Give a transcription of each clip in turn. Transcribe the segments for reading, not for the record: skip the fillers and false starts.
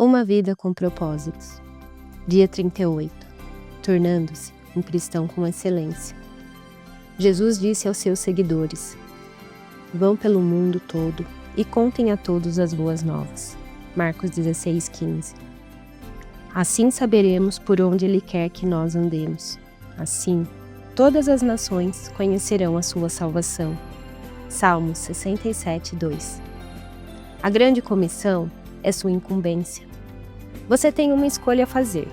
Uma vida com propósitos. Dia 38. Tornando-se um cristão com excelência. Jesus disse aos seus seguidores: vão pelo mundo todo e contem a todos as boas novas. Marcos 16:15. Assim saberemos por onde Ele quer que nós andemos. Assim, todas as nações conhecerão a sua salvação. Salmos 67:2. A grande comissão é sua incumbência. Você tem uma escolha a fazer.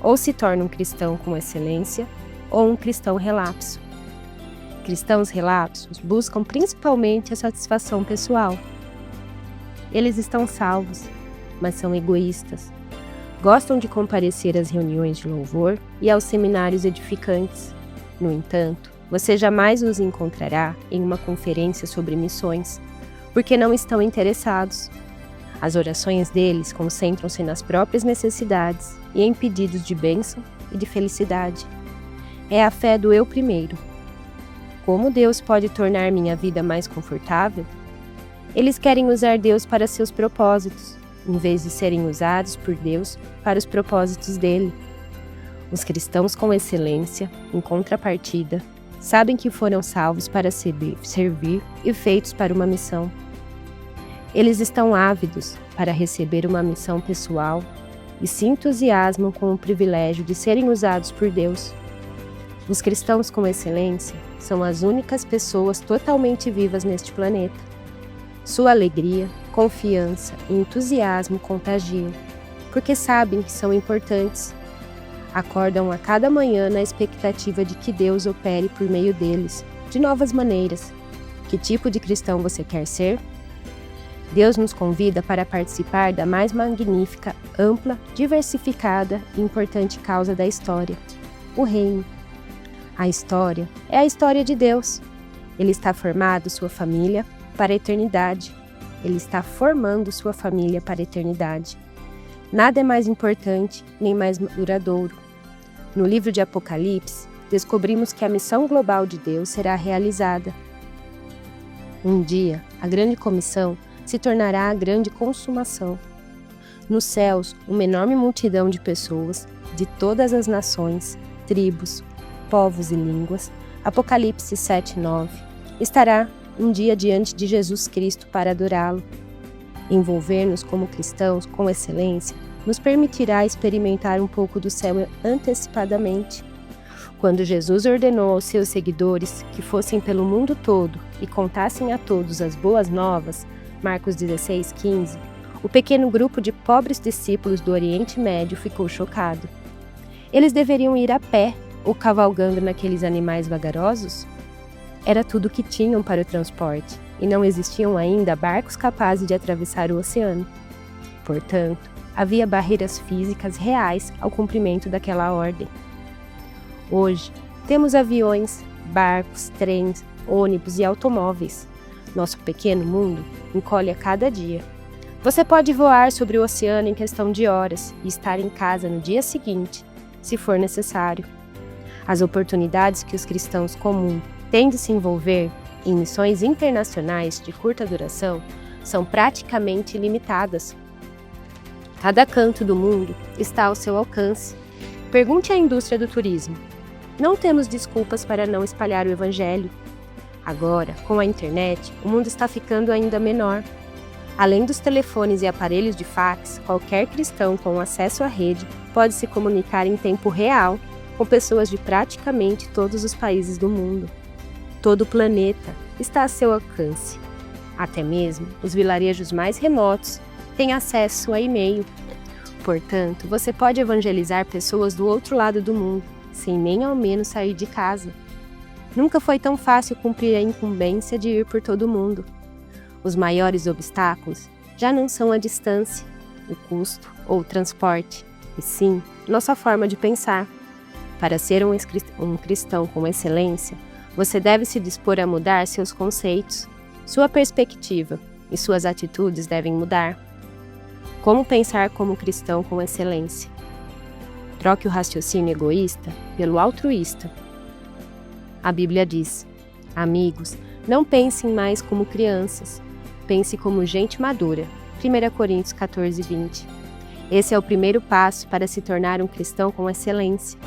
Ou se torna um cristão com excelência, ou um cristão relapso. Cristãos relapsos buscam principalmente a satisfação pessoal. Eles estão salvos, mas são egoístas. Gostam de comparecer às reuniões de louvor e aos seminários edificantes. No entanto, você jamais os encontrará em uma conferência sobre missões, porque não estão interessados. As orações deles concentram-se nas próprias necessidades e em pedidos de bênção e de felicidade. É a fé do eu primeiro. Como Deus pode tornar minha vida mais confortável? Eles querem usar Deus para seus propósitos, em vez de serem usados por Deus para os propósitos dele. Os cristãos com excelência, em contrapartida, sabem que foram salvos para servir e feitos para uma missão. Eles estão ávidos para receber uma missão pessoal e se entusiasmam com o privilégio de serem usados por Deus. Os cristãos com excelência são as únicas pessoas totalmente vivas neste planeta. Sua alegria, confiança e entusiasmo contagiam, porque sabem que são importantes. Acordam a cada manhã na expectativa de que Deus opere por meio deles, de novas maneiras. Que tipo de cristão você quer ser? Deus nos convida para participar da mais magnífica, ampla, diversificada e importante causa da história, o reino. A história é a história de Deus. Ele está formando sua família para a eternidade. Ele está formando sua família para a eternidade. Nada é mais importante nem mais duradouro. No livro de Apocalipse, descobrimos que a missão global de Deus será realizada. Um dia, a grande comissão se tornará a grande consumação. Nos céus, uma enorme multidão de pessoas, de todas as nações, tribos, povos e línguas, Apocalipse 7:9, estará um dia diante de Jesus Cristo para adorá-lo. Envolver-nos como cristãos com excelência nos permitirá experimentar um pouco do céu antecipadamente. Quando Jesus ordenou aos seus seguidores que fossem pelo mundo todo e contassem a todos as boas novas, Marcos 16:15, o pequeno grupo de pobres discípulos do Oriente Médio ficou chocado. Eles deveriam ir a pé ou cavalgando naqueles animais vagarosos? Era tudo o que tinham para o transporte, e não existiam ainda barcos capazes de atravessar o oceano. Portanto, havia barreiras físicas reais ao cumprimento daquela ordem. Hoje, temos aviões, barcos, trens, ônibus e automóveis. Nosso pequeno mundo encolhe a cada dia. Você pode voar sobre o oceano em questão de horas e estar em casa no dia seguinte, se for necessário. As oportunidades que os cristãos comuns têm de se envolver em missões internacionais de curta duração são praticamente ilimitadas. Cada canto do mundo está ao seu alcance. Pergunte à indústria do turismo. Não temos desculpas para não espalhar o Evangelho. Agora, com a internet, o mundo está ficando ainda menor. Além dos telefones e aparelhos de fax, qualquer cristão com acesso à rede pode se comunicar em tempo real com pessoas de praticamente todos os países do mundo. Todo o planeta está a seu alcance. Até mesmo os vilarejos mais remotos têm acesso a e-mail. Portanto, você pode evangelizar pessoas do outro lado do mundo, sem nem ao menos sair de casa. Nunca foi tão fácil cumprir a incumbência de ir por todo o mundo. Os maiores obstáculos já não são a distância, o custo ou o transporte, e sim nossa forma de pensar. Para ser um cristão com excelência, você deve se dispor a mudar seus conceitos, sua perspectiva e suas atitudes devem mudar. Como pensar como cristão com excelência? Troque o raciocínio egoísta pelo altruísta. A Bíblia diz: amigos, não pensem mais como crianças, pense como gente madura. 1 Coríntios 14:20. Esse é o primeiro passo para se tornar um cristão com excelência.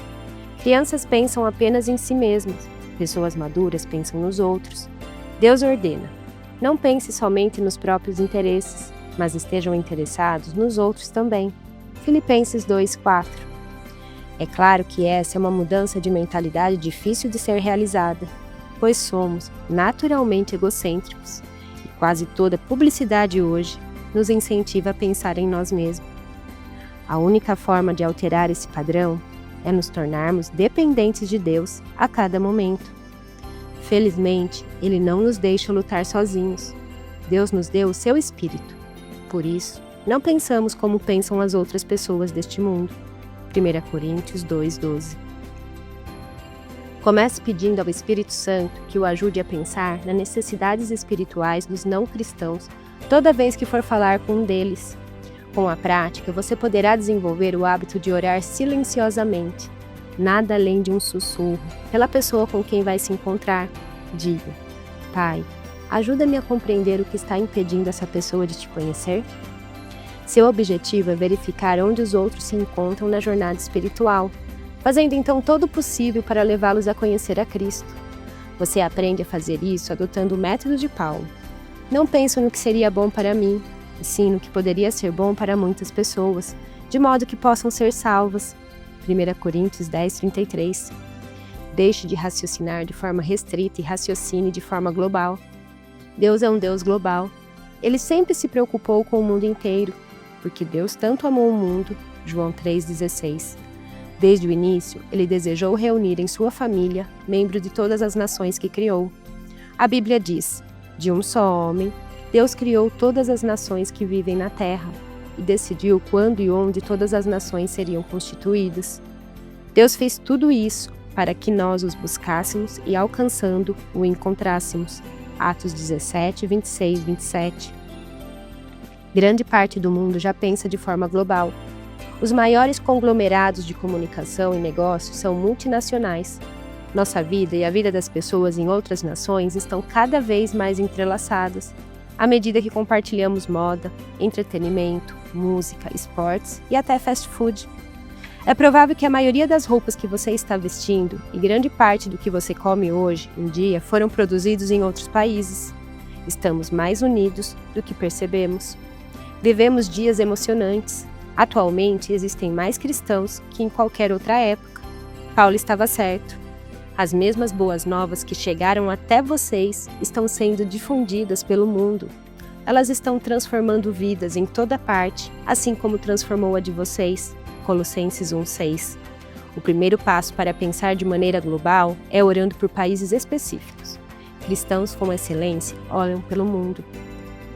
Crianças pensam apenas em si mesmas, pessoas maduras pensam nos outros. Deus ordena: não pense somente nos próprios interesses, mas estejam interessados nos outros também. Filipenses 2:4. É claro que essa é uma mudança de mentalidade difícil de ser realizada, pois somos naturalmente egocêntricos, e quase toda publicidade hoje nos incentiva a pensar em nós mesmos. A única forma de alterar esse padrão é nos tornarmos dependentes de Deus a cada momento. Felizmente, Ele não nos deixa lutar sozinhos. Deus nos deu o seu Espírito. Por isso, não pensamos como pensam as outras pessoas deste mundo. 1 Coríntios 2:12. Comece pedindo ao Espírito Santo que o ajude a pensar nas necessidades espirituais dos não cristãos toda vez que for falar com um deles. Com a prática, você poderá desenvolver o hábito de orar silenciosamente, nada além de um sussurro, pela pessoa com quem vai se encontrar. Diga: Pai, ajuda-me a compreender o que está impedindo essa pessoa de te conhecer. Seu objetivo é verificar onde os outros se encontram na jornada espiritual, fazendo então todo o possível para levá-los a conhecer a Cristo. Você aprende a fazer isso adotando o método de Paulo. Não penso no que seria bom para mim, e sim no que poderia ser bom para muitas pessoas, de modo que possam ser salvas. 1 Coríntios 10:33. Deixe de raciocinar de forma restrita e raciocine de forma global. Deus é um Deus global. Ele sempre se preocupou com o mundo inteiro, porque Deus tanto amou o mundo, João 3,16. Desde o início, Ele desejou reunir em sua família membros de todas as nações que criou. A Bíblia diz: de um só homem, Deus criou todas as nações que vivem na terra e decidiu quando e onde todas as nações seriam constituídas. Deus fez tudo isso para que nós os buscássemos e, alcançando, o encontrássemos. Atos 17, 26, 27. Grande parte do mundo já pensa de forma global. Os maiores conglomerados de comunicação e negócios são multinacionais. Nossa vida e a vida das pessoas em outras nações estão cada vez mais entrelaçadas, à medida que compartilhamos moda, entretenimento, música, esportes e até fast food. É provável que a maioria das roupas que você está vestindo e grande parte do que você come hoje em dia foram produzidos em outros países. Estamos mais unidos do que percebemos. Vivemos dias emocionantes. Atualmente existem mais cristãos que em qualquer outra época. Paulo estava certo. As mesmas boas novas que chegaram até vocês estão sendo difundidas pelo mundo. Elas estão transformando vidas em toda parte, assim como transformou a de vocês. Colossenses 1:6. O primeiro passo para pensar de maneira global é orando por países específicos. Cristãos com excelência olham pelo mundo.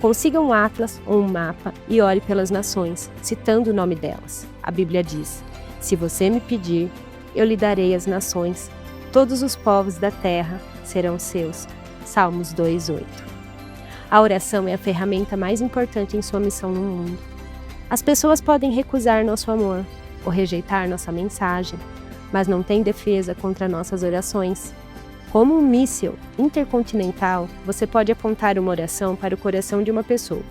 Consiga um atlas ou um mapa e ore pelas nações, citando o nome delas. A Bíblia diz: se você me pedir, eu lhe darei as nações. Todos os povos da terra serão seus. Salmos 2:8. A oração é a ferramenta mais importante em sua missão no mundo. As pessoas podem recusar nosso amor ou rejeitar nossa mensagem, mas não têm defesa contra nossas orações. Como um míssil intercontinental, você pode apontar uma oração para o coração de uma pessoa.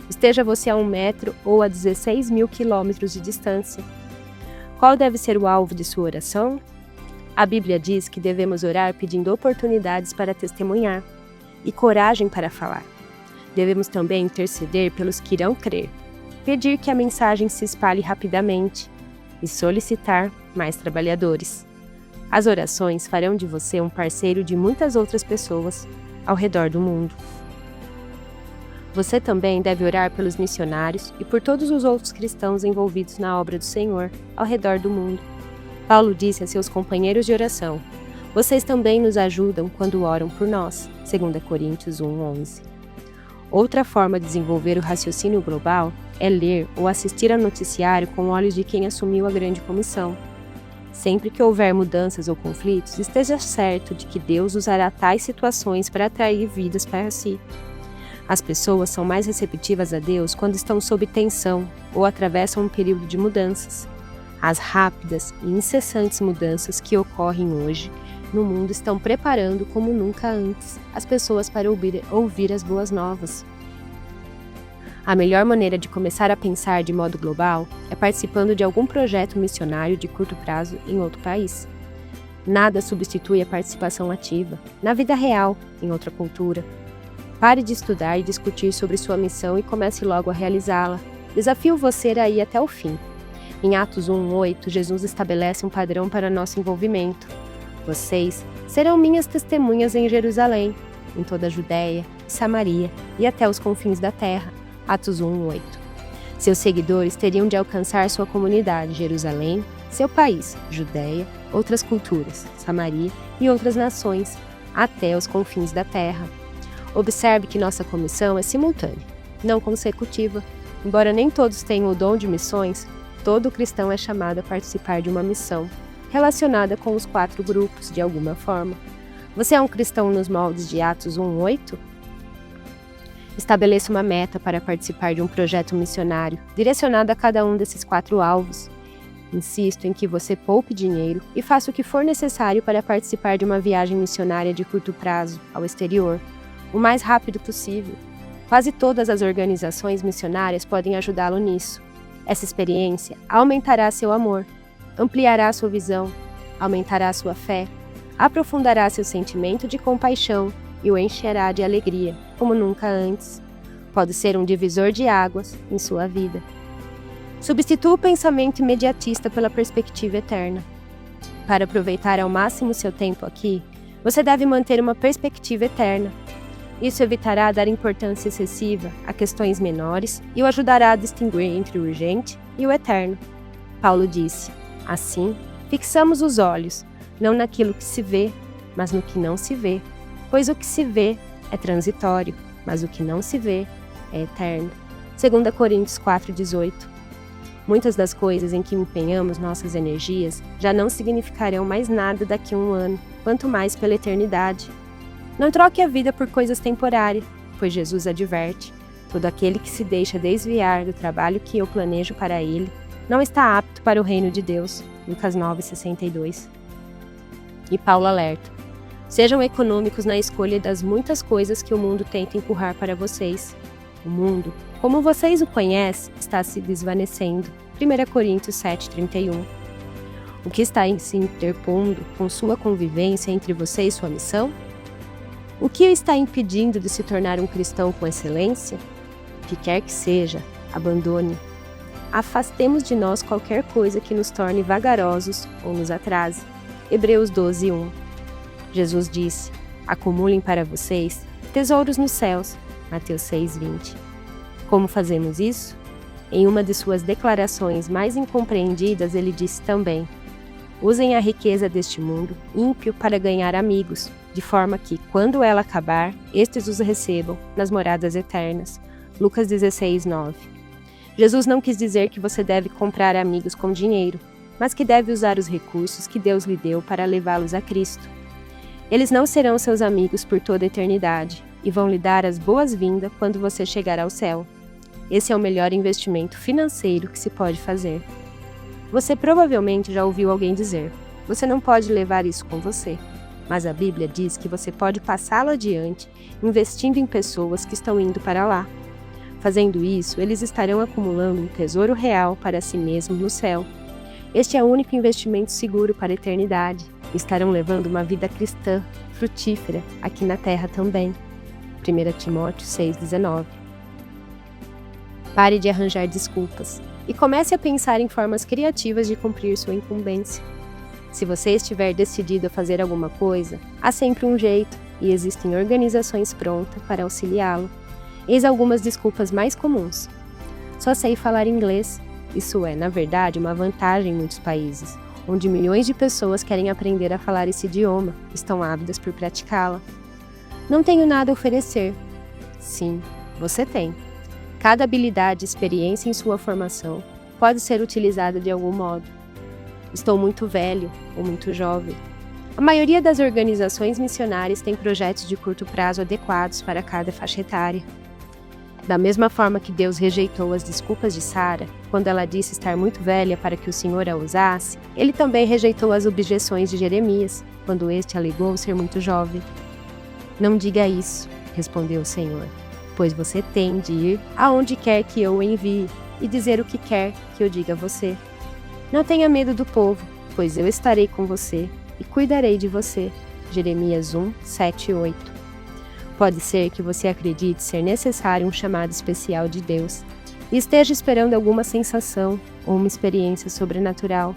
Esteja você a 1 metro ou a 16 mil quilômetros de distância. Qual deve ser o alvo de sua oração? A Bíblia diz que devemos orar pedindo oportunidades para testemunhar e coragem para falar. Devemos também interceder pelos que irão crer, pedir que a mensagem se espalhe rapidamente e solicitar mais trabalhadores. As orações farão de você um parceiro de muitas outras pessoas ao redor do mundo. Você também deve orar pelos missionários e por todos os outros cristãos envolvidos na obra do Senhor ao redor do mundo. Paulo disse a seus companheiros de oração: vocês também nos ajudam quando oram por nós. 2 Coríntios 1:11. Outra forma de desenvolver o raciocínio global é ler ou assistir ao noticiário com olhos de quem assumiu a grande comissão. Sempre que houver mudanças ou conflitos, esteja certo de que Deus usará tais situações para atrair vidas para si. As pessoas são mais receptivas a Deus quando estão sob tensão ou atravessam um período de mudanças. As rápidas e incessantes mudanças que ocorrem hoje no mundo estão preparando como nunca antes as pessoas para ouvir as boas novas. A melhor maneira de começar a pensar de modo global é participando de algum projeto missionário de curto prazo em outro país. Nada substitui a participação ativa, na vida real, em outra cultura. Pare de estudar e discutir sobre sua missão e comece logo a realizá-la. Desafio você a ir até o fim. Em Atos 1:8, Jesus estabelece um padrão para nosso envolvimento. Vocês serão minhas testemunhas em Jerusalém, em toda a Judéia, Samaria e até os confins da terra. Atos 1:8. Seus seguidores teriam de alcançar sua comunidade, Jerusalém, seu país, Judéia, outras culturas, Samaria e outras nações, até os confins da terra. Observe que nossa comissão é simultânea, não consecutiva. Embora nem todos tenham o dom de missões, todo cristão é chamado a participar de uma missão, relacionada com os 4 grupos de alguma forma. Você é um cristão nos moldes de Atos 1:8? Estabeleça uma meta para participar de um projeto missionário, direcionado a cada um desses 4 alvos. Insisto em que você poupe dinheiro e faça o que for necessário para participar de uma viagem missionária de curto prazo ao exterior, o mais rápido possível. Quase todas as organizações missionárias podem ajudá-lo nisso. Essa experiência aumentará seu amor, ampliará sua visão, aumentará sua fé, aprofundará seu sentimento de compaixão e o encherá de alegria, como nunca antes. Pode ser um divisor de águas em sua vida. Substitua o pensamento imediatista pela perspectiva eterna. Para aproveitar ao máximo seu tempo aqui, você deve manter uma perspectiva eterna. Isso evitará dar importância excessiva a questões menores e o ajudará a distinguir entre o urgente e o eterno. Paulo disse: assim, fixamos os olhos, não naquilo que se vê, mas no que não se vê, pois o que se vê é transitório, mas o que não se vê é eterno. 2 Coríntios 4:18. Muitas das coisas em que empenhamos nossas energias já não significarão mais nada daqui a um ano, quanto mais pela eternidade. Não troque a vida por coisas temporárias, pois Jesus adverte: todo aquele que se deixa desviar do trabalho que eu planejo para ele não está apto para o reino de Deus. Lucas 9:62. E Paulo alerta: sejam econômicos na escolha das muitas coisas que o mundo tenta empurrar para vocês. O mundo, como vocês o conhecem, está se desvanecendo. 1 Coríntios 7:31. O que está se interpondo com sua convivência entre você e sua missão? O que o está impedindo de se tornar um cristão com excelência? O que quer que seja, abandone. Afastemos de nós qualquer coisa que nos torne vagarosos ou nos atrase. Hebreus 12:1. Jesus disse: acumulem para vocês tesouros nos céus. Mateus 6:20. Como fazemos isso? Em uma de suas declarações mais incompreendidas, ele disse também: usem a riqueza deste mundo ímpio para ganhar amigos, de forma que, quando ela acabar, estes os recebam nas moradas eternas. Lucas 16:9. Jesus não quis dizer que você deve comprar amigos com dinheiro, mas que deve usar os recursos que Deus lhe deu para levá-los a Cristo. Eles não serão seus amigos por toda a eternidade e vão lhe dar as boas-vindas quando você chegar ao céu. Esse é o melhor investimento financeiro que se pode fazer. Você provavelmente já ouviu alguém dizer: você não pode levar isso com você. Mas a Bíblia diz que você pode passá-lo adiante, investindo em pessoas que estão indo para lá. Fazendo isso, eles estarão acumulando um tesouro real para si mesmos no céu. Este é o único investimento seguro para a eternidade. Estarão levando uma vida cristã, frutífera, aqui na terra também. 1 Timóteo 6:19. Pare de arranjar desculpas e comece a pensar em formas criativas de cumprir sua incumbência. Se você estiver decidido a fazer alguma coisa, há sempre um jeito e existem organizações prontas para auxiliá-lo. Eis algumas desculpas mais comuns. Só sei falar inglês. Isso é, na verdade, uma vantagem em muitos países, onde milhões de pessoas querem aprender a falar esse idioma, estão ávidas por praticá-la. Não tenho nada a oferecer. Sim, você tem. Cada habilidade e experiência em sua formação pode ser utilizada de algum modo. Estou muito velho ou muito jovem. A maioria das organizações missionárias tem projetos de curto prazo adequados para cada faixa etária. Da mesma forma que Deus rejeitou as desculpas de Sara, quando ela disse estar muito velha para que o Senhor a usasse, ele também rejeitou as objeções de Jeremias, quando este alegou ser muito jovem. Não diga isso, respondeu o Senhor. pois você tem de ir aonde quer que eu o envie e dizer o que quer que eu diga a você. Não tenha medo do povo, pois eu estarei com você e cuidarei de você. Jeremias 1, 7 e 8. Pode ser que você acredite ser necessário um chamado especial de Deus e esteja esperando alguma sensação ou uma experiência sobrenatural.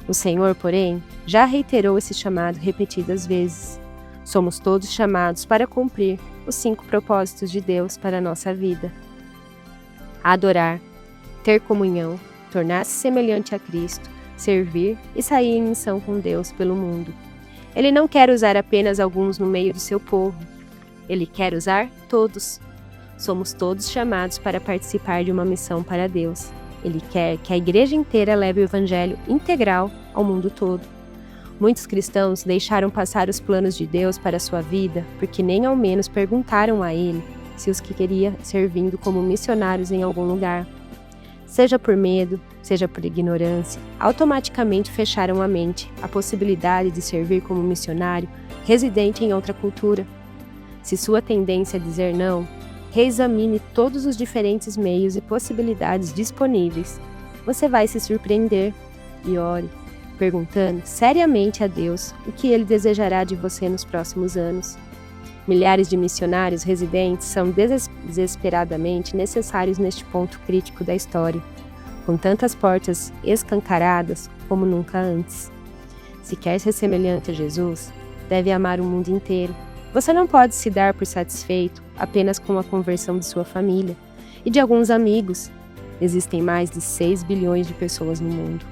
O Senhor, porém, já reiterou esse chamado repetidas vezes. Somos todos chamados para cumprir os 5 propósitos de Deus para a nossa vida: adorar, ter comunhão, tornar-se semelhante a Cristo, servir e sair em missão com Deus pelo mundo. Ele não quer usar apenas alguns no meio do seu povo. Ele quer usar todos. Somos todos chamados para participar de uma missão para Deus. Ele quer que a igreja inteira leve o evangelho integral ao mundo todo. Muitos cristãos deixaram passar os planos de Deus para a sua vida porque nem ao menos perguntaram a ele se os que queria servindo como missionários em algum lugar. Seja por medo, seja por ignorância, automaticamente fecharam a mente à possibilidade de servir como missionário residente em outra cultura. Se sua tendência é dizer não, reexamine todos os diferentes meios e possibilidades disponíveis. Você vai se surpreender e ore, perguntando seriamente a Deus o que Ele desejará de você nos próximos anos. Milhares de missionários residentes são desesperadamente necessários neste ponto crítico da história, com tantas portas escancaradas como nunca antes. Se quer ser semelhante a Jesus, deve amar o mundo inteiro. Você não pode se dar por satisfeito apenas com a conversão de sua família e de alguns amigos. Existem mais de 6 bilhões de pessoas no mundo,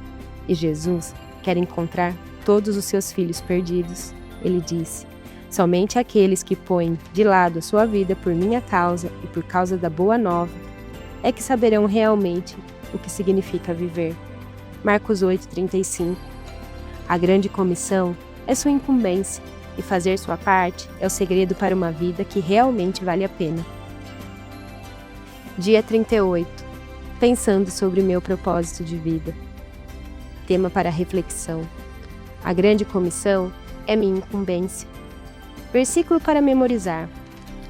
e Jesus quer encontrar todos os seus filhos perdidos. Ele disse: somente aqueles que põem de lado a sua vida por minha causa e por causa da boa nova é que saberão realmente o que significa viver. Marcos 8:35. A grande comissão é sua incumbência, e fazer sua parte é o segredo para uma vida que realmente vale a pena. Dia 38. Pensando sobre meu propósito de vida. Tema para reflexão: a grande comissão é minha incumbência. Versículo para memorizar: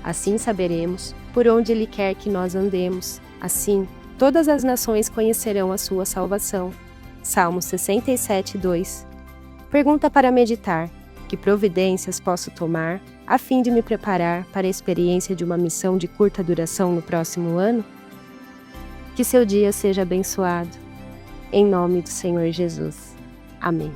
assim saberemos por onde Ele quer que nós andemos. Assim, todas as nações conhecerão a sua salvação. Salmos 67:2. Pergunta para meditar: que providências posso tomar a fim de me preparar para a experiência de uma missão de curta duração no próximo ano? Que seu dia seja abençoado. Em nome do Senhor Jesus. Amém.